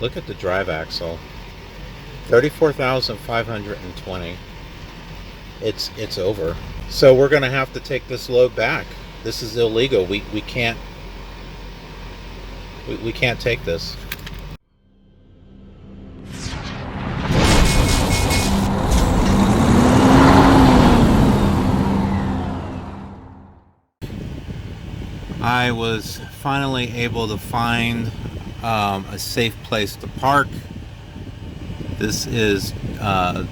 Look at the drive axle. 34,520. It's over. So we're going to have to take this load back. This is illegal. We can't we can't take this. I was finally able to find a safe place to park. This is not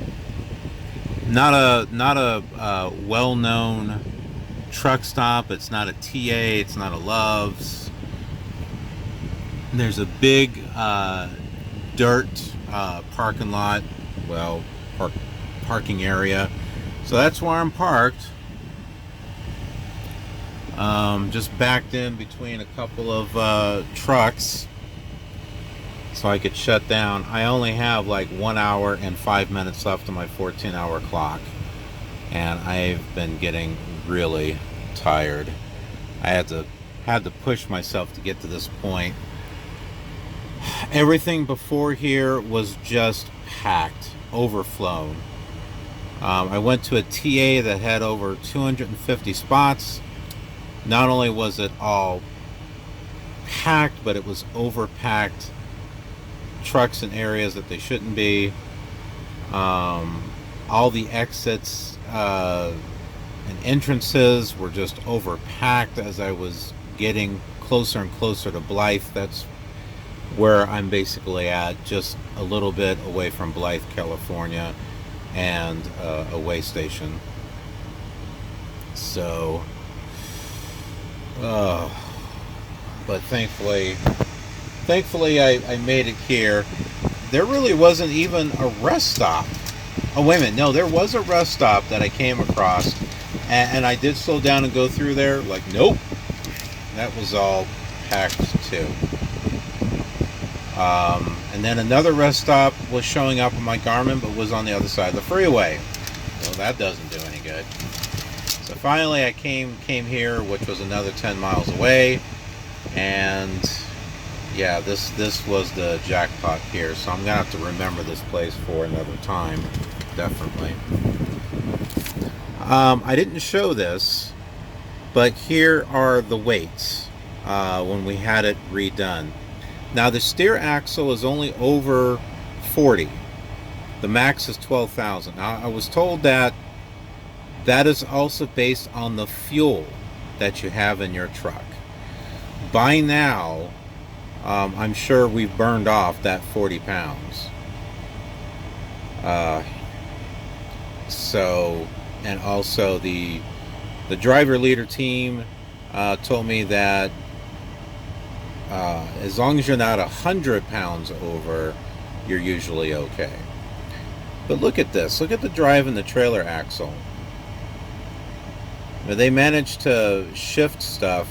a well-known truck stop. It's not a TA. It's not a Love's. There's a big dirt parking lot. Well, parking area. So that's where I'm parked. Just backed in between a couple of trucks so I could shut down. I only have like 1 hour and 5 minutes left on my 14-hour clock, and I've been getting really tired. I had to push myself to get to this point. Everything before here was just packed, overflown. I went to a TA that had over 250 spots. Not only was it all packed, but it was overpacked. Trucks in areas that they shouldn't be. All the exits and entrances were just overpacked as I was getting closer and closer to Blythe. That's where I'm basically at, just a little bit away from Blythe, California, and a way station. So but thankfully I made it here. There really wasn't even a rest stop. Oh, wait a minute. No, there was a rest stop that I came across, and I did slow down and go through there. Like, nope, that was all packed too. And then another rest stop was showing up on my Garmin, but was on the other side of the freeway. So that doesn't do any good. So finally I came here, which was another 10 miles away, and yeah, this was the jackpot here. So I'm gonna have to remember this place for another time, definitely. I didn't show this, but here are the weights when we had it redone. Now the steer axle is only over 40. The max is 12,000. Now I was told that is also based on the fuel that you have in your truck. By now, I'm sure we've burned off that 40 pounds. So, and also the driver leader team told me that as long as you're not 100 pounds over, you're usually okay. But look at this. Look at the drive and the trailer axle. Now, they managed to shift stuff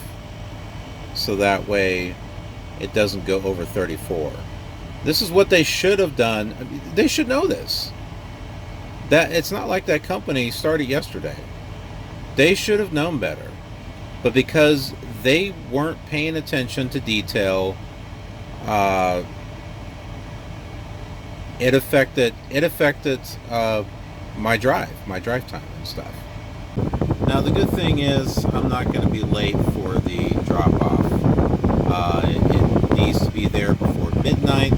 so that way it doesn't go over 34. This is what they should have done. I mean, they should know this. That it's not like that company started yesterday. They should have known better. But because they weren't paying attention to detail, it affected my drive time and stuff. Now the good thing is I'm not going to be late for the drop-off. It needs to be there before midnight.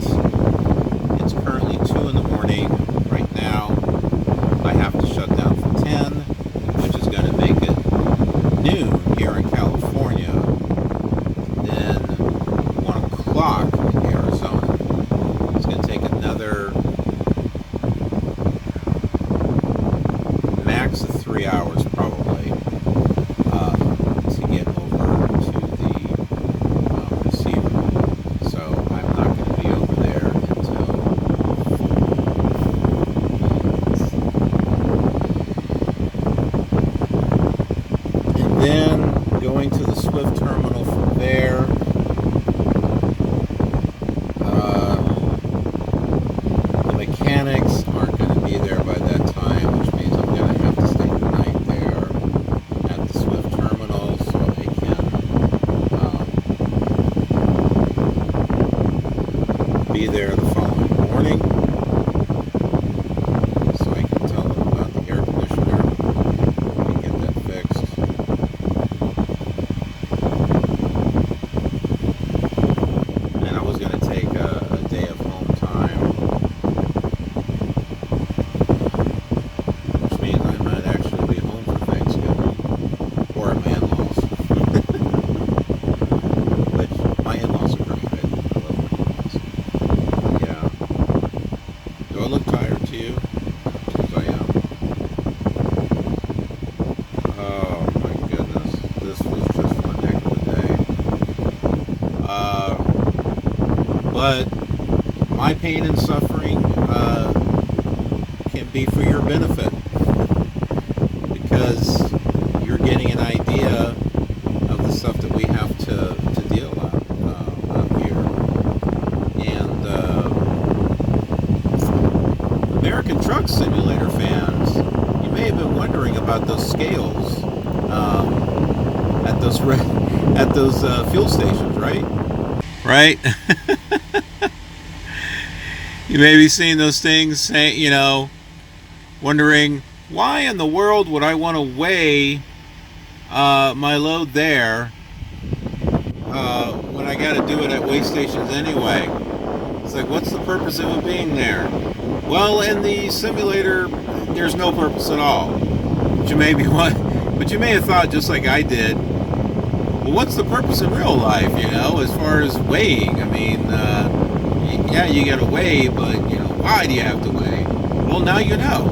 It's currently 2 in the morning right now. I have to shut down for 10, which is going to make it noon here in California, then 1 o'clock in Arizona. It's going to take another max of 3 hours probably to get over to the receiver. So I'm not going to be over there until 4. And then going to the Swift terminal from there. The mechanics aren't going to be there by that time, which means I'm going to have to stay the night there at the Swift terminal so I can be there the following morning so I can tell them about the air conditioner and get that fixed. And I was going to take a day of home time, which means I might actually be home for Thanksgiving, or at my in-laws. Which, my in-laws are pretty good. I love my in-laws. Yeah. Do I look tired to you? Because I am. Oh my goodness. This was just one heck of a day. But my pain and suffering can be for your benefit, because you're getting an idea of the stuff that we have to deal out here. And American Truck Simulator fans, you may have been wondering about those scales at those fuel stations, right? Right? You may be seeing those things, saying, wondering, why in the world would I want to weigh my load there when I got to do it at weigh stations anyway? It's like, what's the purpose of it being there? Well, in the simulator, there's no purpose at all. But you may have thought, just like I did, well, what's the purpose in real life, as far as weighing? I mean, yeah, you got to weigh, but, why do you have to weigh? Well, now you know.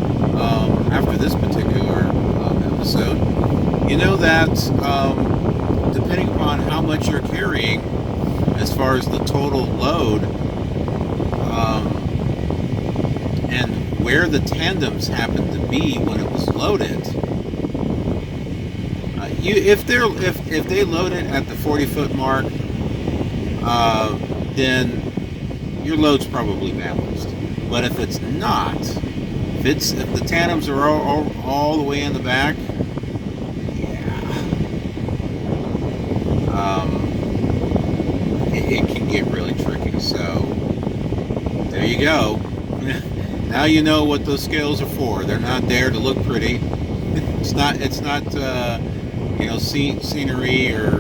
After this particular episode, you know that depending upon how much you're carrying, as far as the total load, and where the tandems happen to be when it was loaded, if they load it at the 40-foot mark, then your load's probably balanced. But if it's not, if the tandems are all the way in the back, it can get really tricky. So there you go. Now you know what those scales are for. They're not there to look pretty. It's not scenery or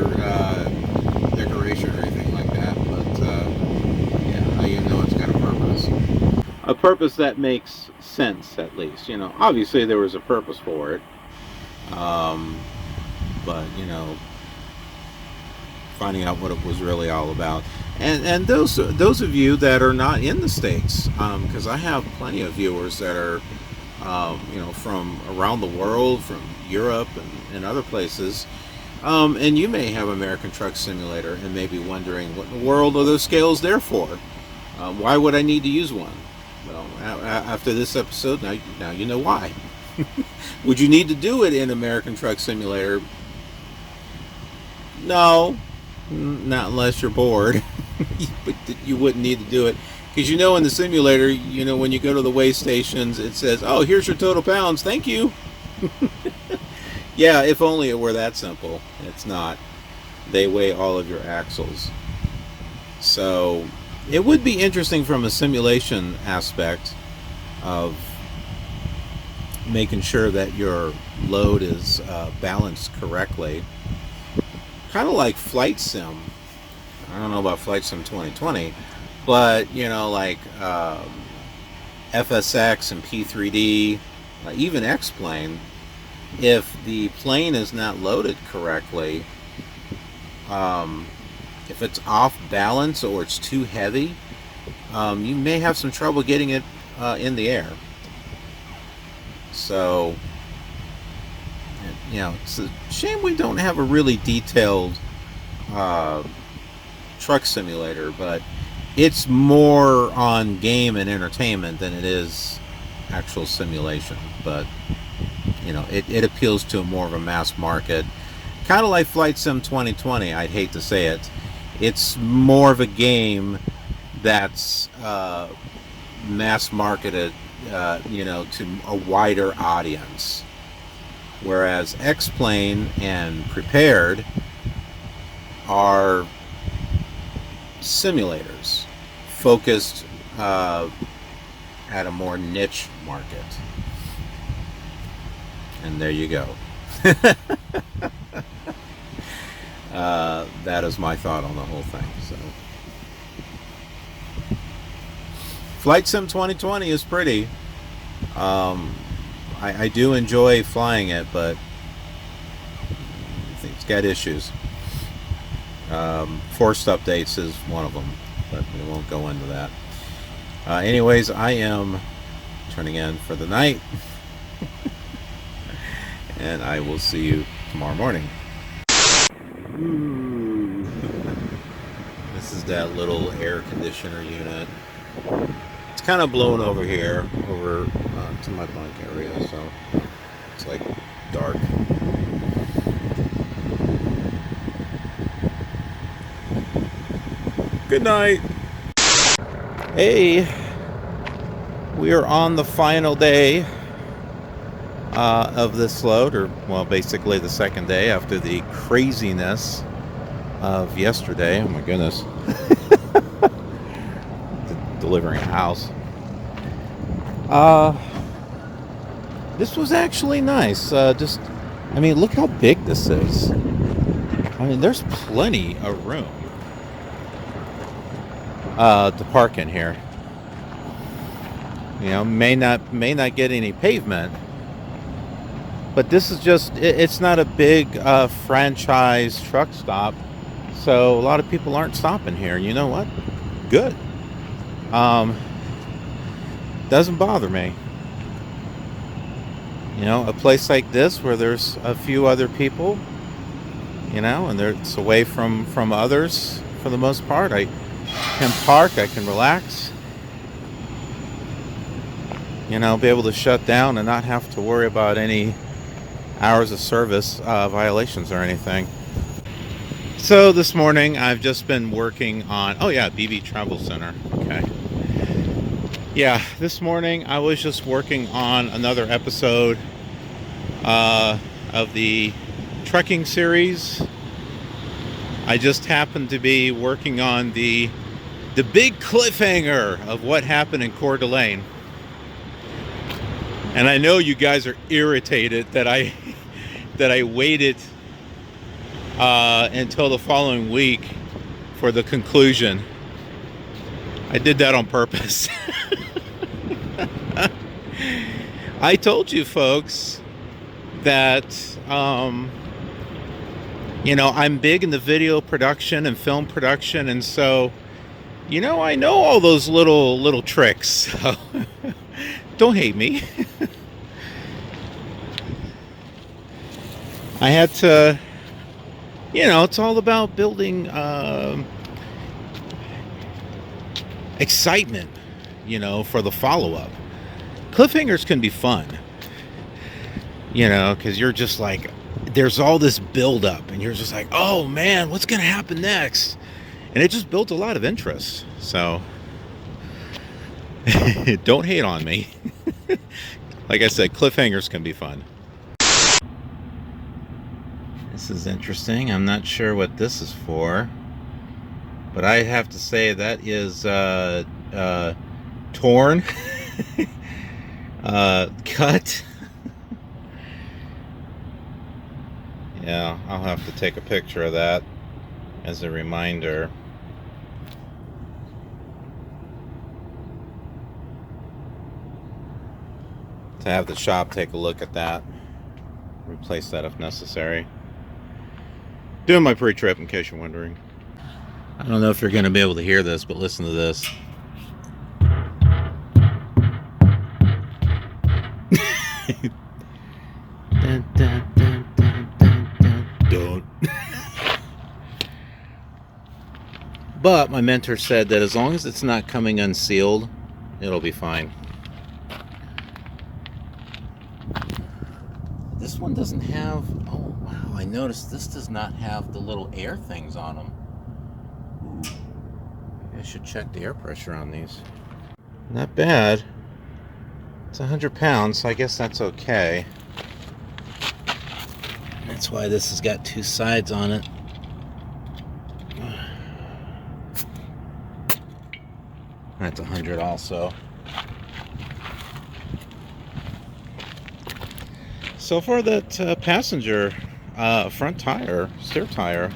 decoration or anything like that. But now you know it's got a purpose. A purpose that makes sense, at least. Obviously there was a purpose for it. But finding out what it was really all about. And those of you that are not in the States, because I have plenty of viewers that are from around the world, from Europe and other places, and you may have American Truck Simulator and may be wondering, what in the world are those scales there for? Why would I need to use one? Well, after this episode, now you know why. Would you need to do it in American Truck Simulator? No, not unless you're bored. You wouldn't need to do it, because in the simulator, when you go to the weigh stations, it says, oh, here's your total pounds, thank you. Yeah, if only it were that simple. It's not. They weigh all of your axles. So it would be interesting from a simulation aspect of making sure that your load is balanced correctly. Kind of like Flight Sim. I don't know about Flight Sim 2020, but like FSX and P3D, even X-Plane, if the plane is not loaded correctly, if it's off balance or it's too heavy, you may have some trouble getting it in the air. So, it's a shame we don't have a really detailed truck simulator, but it's more on game and entertainment than it is actual simulation. But it appeals to more of a mass market, kind of like Flight Sim 2020. I'd hate to say it, it's more of a game that's mass marketed to a wider audience, whereas X-Plane and Prepared are simulators focused at a more niche market. And there you go. That is my thought on the whole thing. So, Flight Sim 2020 is pretty. I do enjoy flying it, but I think it's got issues. Forced updates is one of them, but we won't go into that. Anyways, I am turning in for the night, and I will see you tomorrow morning. Ooh. This is that little air conditioner unit. It's kind of blown over here, over to my bunk area, so it's like dark. Good night. Hey, we are on the final day of this load, or well, basically the second day after the craziness of yesterday. Oh my goodness. Delivering a house. This was actually nice. I mean, look how big this is. I mean, there's plenty of room to park in here. You know, may not get any pavement, but this is just, it's not a big franchise truck stop, so a lot of people aren't stopping here. You know what? Good. Doesn't bother me. You know, a place like this where there's a few other people, you know, and it's away from others for the most part. I can park, I can relax, you know, be able to shut down and not have to worry about any hours of service violations or anything. So this morning I've just been working on, oh yeah, BB Travel Center. Okay. Yeah, this morning I was just working on another episode of the trekking series. I just happened to be working on the big cliffhanger of what happened in Coeur d'Alene. And I know you guys are irritated that I waited until the following week for the conclusion. I did that on purpose. I told you folks that you know, I'm big in the video production and film production, and so, you know, I know all those little tricks. So don't hate me. I had to, you know, it's all about building excitement, you know, for the follow-up. Cliffhangers can be fun, you know, because you're just like, there's all this build-up, and you're just like, oh man, what's gonna happen next? And it just built a lot of interest. So don't hate on me. Like I said, cliffhangers can be fun. This is interesting. I'm not sure what this is for, but I have to say that is torn. Cut. Yeah, I'll have to take a picture of that as a reminder. To have the shop take a look at that. Replace that if necessary. Doing my pre-trip, in case you're wondering. I don't know if you're going to be able to hear this, but listen to this. Dun, dun, dun, dun, dun, dun. Don't. But my mentor said that as long as it's not coming unsealed, it'll be fine. This one doesn't have, oh wow, I noticed this does not have the little air things on them. Maybe I should check the air pressure on these. Not bad. It's 100 pounds, so I guess that's okay. That's why this has got two sides on it. That's 100 also. So far that passenger front tire, steer tire,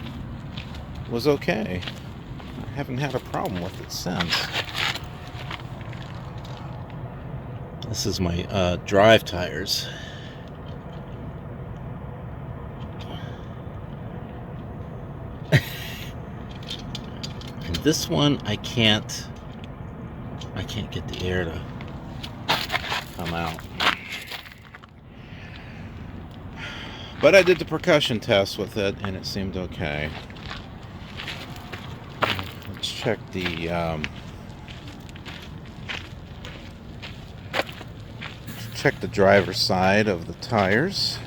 was okay. I haven't had a problem with it since. This is my drive tires. And this one I can't get the air to come out. But I did the percussion test with it and it seemed okay. Let's check the driver's side of the tires.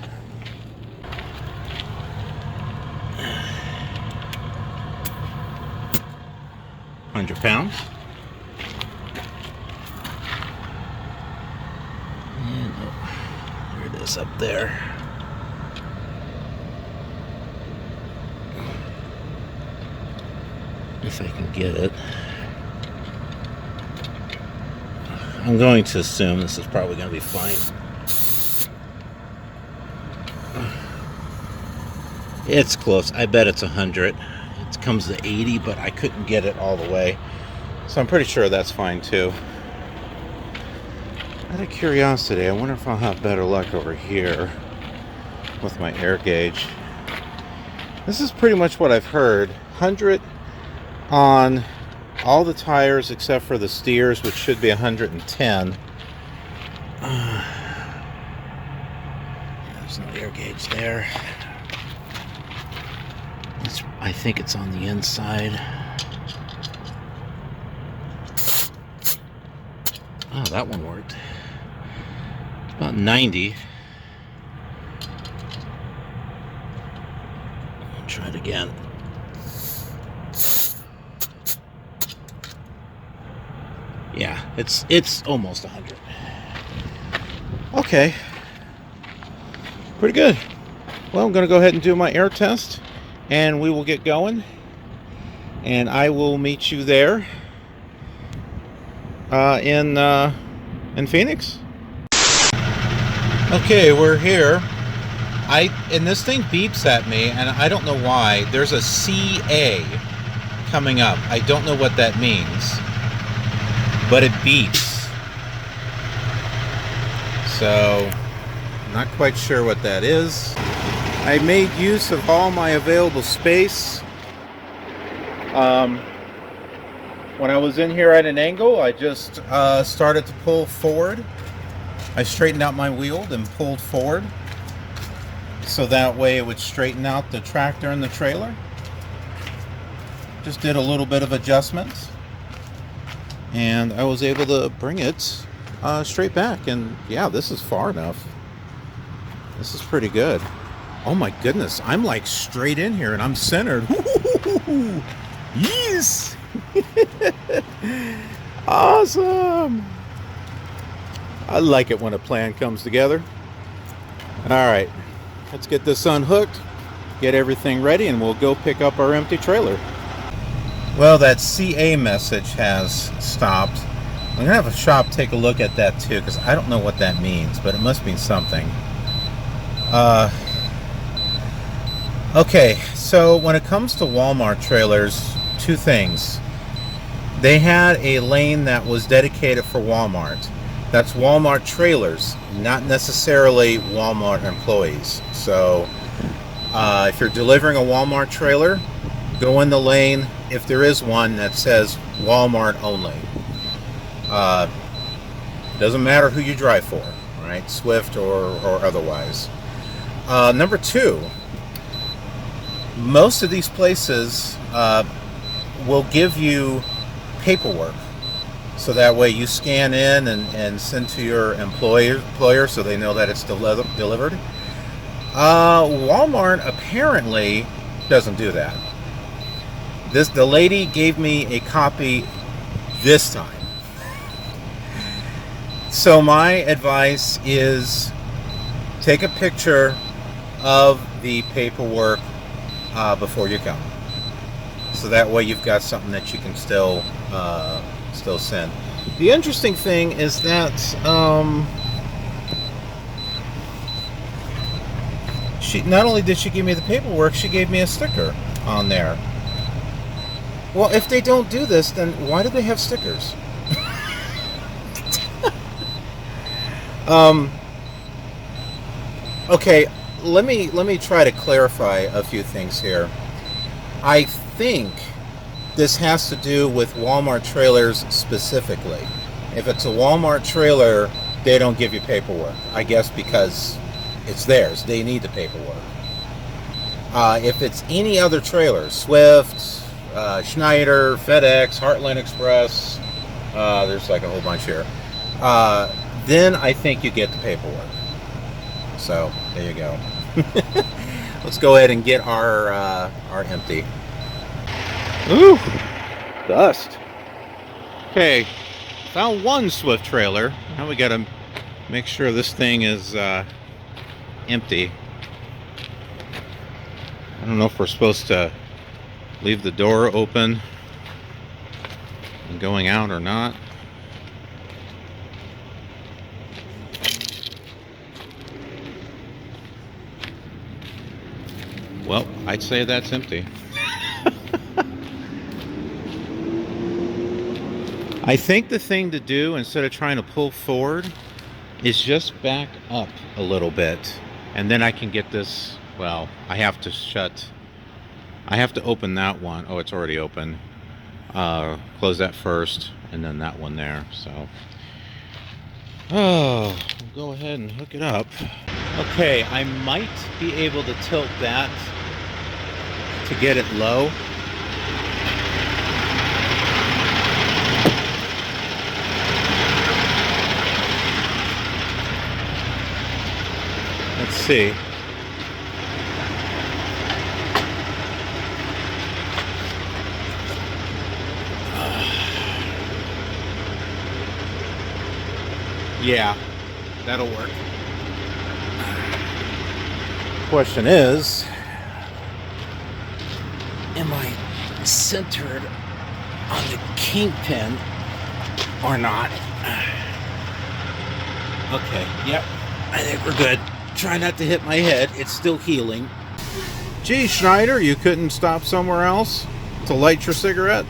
£100. And oh, there it is up there. If I can get it. I'm going to assume this is probably going to be fine. It's close. I bet it's 100. It comes to 80, but I couldn't get it all the way. So I'm pretty sure that's fine too. Out of curiosity, I wonder if I'll have better luck over here with my air gauge. This is pretty much what I've heard. 100 on all the tires except for the steers, which should be 110. There's no air gauge there. I think it's on the inside. Oh, that one worked. About 90. I'll try it again. Yeah, it's almost 100. Okay. Pretty good. Well, I'm going to go ahead and do my air test, and we will get going. And I will meet you there in Phoenix. Okay, we're here. And this thing beeps at me, and I don't know why. There's a CA coming up. I don't know what that means, but it beeps. So, not quite sure what that is. I made use of all my available space. When I was in here at an angle, I just started to pull forward. I straightened out my wheel, then pulled forward, so that way it would straighten out the tractor and the trailer. Just did a little bit of adjustments, and I was able to bring it straight back. And yeah, this is far enough. This is pretty good. Oh my goodness, I'm like straight in here and I'm centered. Yes! Awesome! I like it when a plan comes together. Alright, let's get this unhooked, get everything ready, and we'll go pick up our empty trailer. Well, that CA message has stopped. I'm going to have a shop take a look at that too, because I don't know what that means, but it must mean something. Okay, so when it comes to Walmart trailers, two things. They had a lane that was dedicated for Walmart. That's Walmart trailers, not necessarily Walmart employees. So if you're delivering a Walmart trailer, go in the lane, if there is one, that says Walmart only. Doesn't matter who you drive for, right? Swift or otherwise. Number two, most of these places will give you paperwork, so that way you scan in and send to your employer so they know that it's delivered. Walmart apparently doesn't do that. The lady gave me a copy this time. So my advice is take a picture of the paperwork before you come. So that way you've got something that you can still still send. The interesting thing is that she not only did she give me the paperwork, she gave me a sticker on there. Well, if they don't do this, then why do they have stickers? Okay, let me try to clarify a few things here. I think this has to do with Walmart trailers specifically. If it's a Walmart trailer, they don't give you paperwork. I guess because it's theirs. They need the paperwork. If it's any other trailer, Swift, Schneider, FedEx, Heartland Express, there's like a whole bunch here, then I think you get the paperwork. So there you go. Let's go ahead and get our empty. Ooh, dust. Okay, found one Swift trailer. Now we gotta make sure this thing is empty. I don't know if we're supposed to leave the door open and going out or not. Well, I'd say that's empty. I think the thing to do, instead of trying to pull forward, is just back up a little bit. And then I can get this, well, I have to open that one. Oh, it's already open. Close that first, and then that one there. So, we'll go ahead and hook it up. Okay, I might be able to tilt that to get it low. Let's see. Yeah, that'll work. Question is, am I centered on the kingpin or not? Okay, yep, I think we're good. Try not to hit my head, it's still healing. Gee, Schneider, you couldn't stop somewhere else to light your cigarette?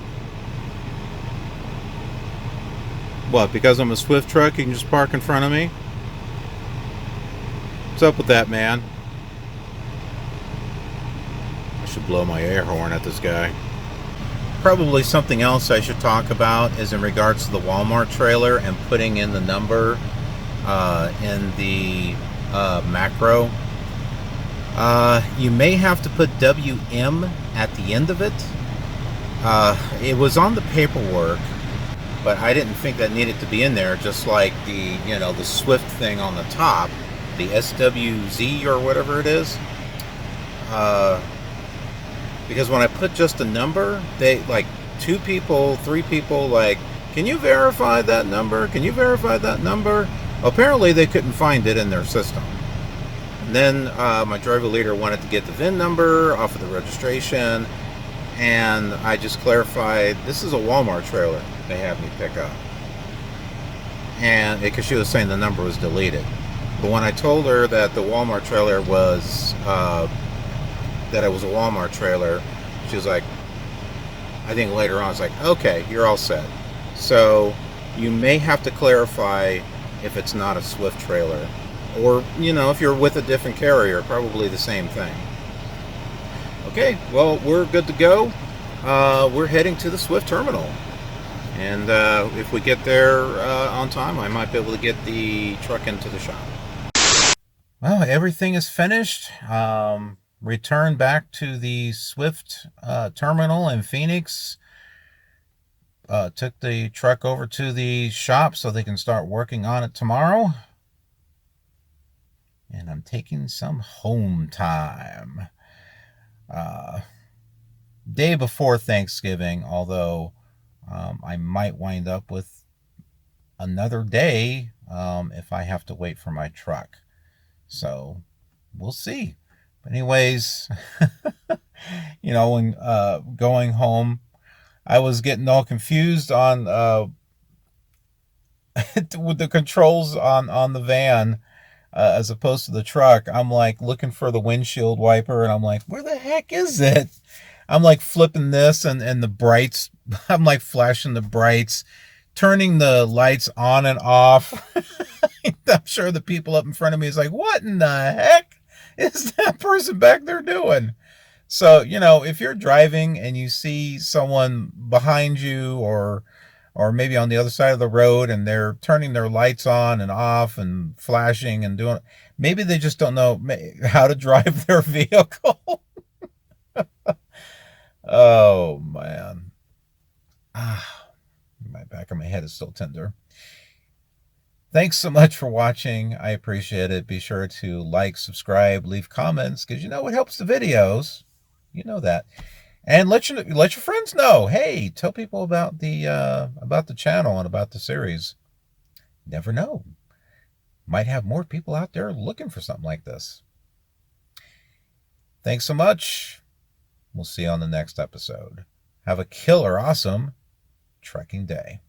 What, because I'm a Swift truck, you can just park in front of me? What's up with that, man? I should blow my air horn at this guy. Probably something else I should talk about is in regards to the Walmart trailer and putting in the number in the macro. You may have to put WM at the end of it. It was on the paperwork, but I didn't think that needed to be in there, just like the, the Swift thing on the top, the SWZ or whatever it is. Because when I put just a number, they, like, 2 people, 3 people, like, can you verify that number? Can you verify that number? Apparently they couldn't find it in their system. And then my driver leader wanted to get the VIN number off of the registration, and I just clarified, this is a Walmart trailer they had me pick up. And because she was saying the number was deleted. But when I told her that the Walmart trailer was, that it was a Walmart trailer, she was like, I think later on, I was like, okay, you're all set. So you may have to clarify if it's not a Swift trailer. Or, if you're with a different carrier, probably the same thing. Okay, well, we're good to go. We're heading to the Swift terminal. And if we get there on time, I might be able to get the truck into the shop. Well, everything is finished. Returned back to the Swift terminal in Phoenix. Took the truck over to the shop so they can start working on it tomorrow. And I'm taking some home time. Day before Thanksgiving, although I might wind up with another day if I have to wait for my truck. So we'll see. But anyways, when going home, I was getting all confused on with the controls on the van, as opposed to the truck. I'm like looking for the windshield wiper, and I'm like, where the heck is it? I'm like flipping this, and the brights. I'm like flashing the brights, turning the lights on and off. I'm sure the people up in front of me is like, what in the heck is that person back there doing? So, if you're driving and you see someone behind you, or maybe on the other side of the road, and they're turning their lights on and off and flashing and doing, maybe they just don't know how to drive their vehicle. Oh man. My back of my head is still tender. Thanks so much for watching. I appreciate it. Be sure to like, subscribe, leave comments, because it helps the videos. You know that. And let your friends know. Hey, tell people about the channel and about the series. Never know. Might have more people out there looking for something like this. Thanks so much. We'll see you on the next episode. Have a killer awesome trekking day.